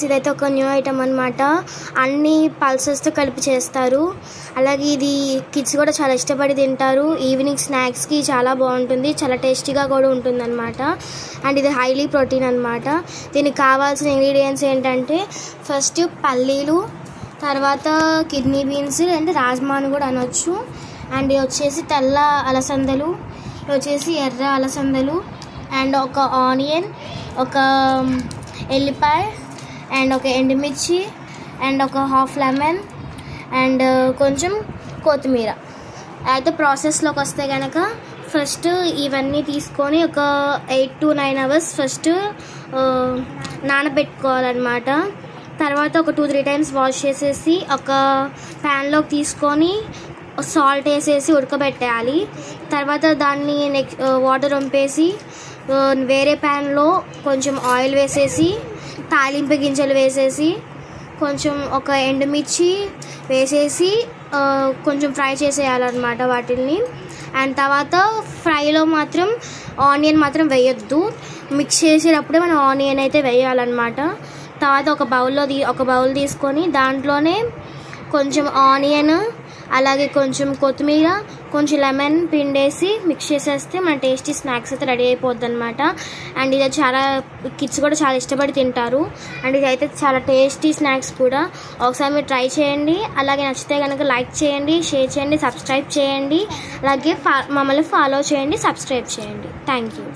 ఇదైతే ఒక new item అనమాట. అన్ని పల్సెస్తో కలిపి చేస్తారు. అలాగే ఇది కిడ్స్ కూడా చాలా ఇష్టపడి తింటారు. ఈవినింగ్ స్నాక్స్కి చాలా బాగుంటుంది, చాలా టేస్టీగా కూడా ఉంటుంది అనమాట. అండ్ ఇది హైలీ ప్రోటీన్ అనమాట. దీనికి కావాల్సిన ఇంగ్రీడియంట్స్ ఏంటంటే ఫస్ట్ పల్లీలు, తర్వాత కిడ్నీ బీన్స్ అంటే రాజ్మాను కూడా అనొచ్చు. అండ్ ఇది వచ్చేసి తెల్ల అలసందలు, ఇది వచ్చేసి ఎర్ర అలసందలు, అండ్ ఒక ఆనియన్, ఒక ఎల్లిపాయ, అండ్ ఒక ఎండుమిర్చి, అండ్ ఒక హాఫ్ లెమన్, అండ్ కొంచెం కొత్తిమీర. అయితే ప్రాసెస్లోకి వస్తే కనుక ఫస్ట్ ఇవన్నీ తీసుకొని ఒక 8 to 9 hours ఫస్ట్ నానబెట్టుకోవాలన్నమాట. తర్వాత ఒక 2-3 times వాష్ చేసేసి ఒక ప్యాన్లోకి తీసుకొని సాల్ట్ వేసేసి ఉడకబెట్టేయాలి. తర్వాత దాన్ని వాటర్ వంపేసి వేరే ప్యాన్లో కొంచెం ఆయిల్ వేసేసి తాలింపు గింజలు వేసేసి కొంచెం ఒక ఎండుమిర్చి వేసేసి కొంచెం ఫ్రై చేసేయాలన్నమాట వాటిని. అండ్ తర్వాత ఫ్రైలో మాత్రం ఆనియన్ మాత్రం వేయొద్దు, మిక్స్ చేసేటప్పుడే మనం ఆనియన్ అయితే వేయాలన్నమాట. తర్వాత ఒక బౌల్ తీసుకొని దాంట్లోనే కొంచెం ఆనియన్, అలాగే కొంచెం కొత్తిమీర, కొంచెం లెమన్ పిండేసి మిక్స్ చేసేస్తే మన టేస్టీ స్నాక్స్ అయితే రెడీ అయిపోద్ది అనమాట. అండ్ ఇది చాలా కిడ్స్ కూడా చాలా ఇష్టపడి తింటారు. అండ్ ఇది అయితే చాలా టేస్టీ స్నాక్స్ కూడా. ఒకసారి మీరు ట్రై చేయండి. అలాగే నచ్చితే కనుక లైక్ చేయండి, షేర్ చేయండి, సబ్స్క్రైబ్ చేయండి. అలాగే మమ్మల్ని ఫాలో చేయండి, సబ్స్క్రైబ్ చేయండి. Thank you.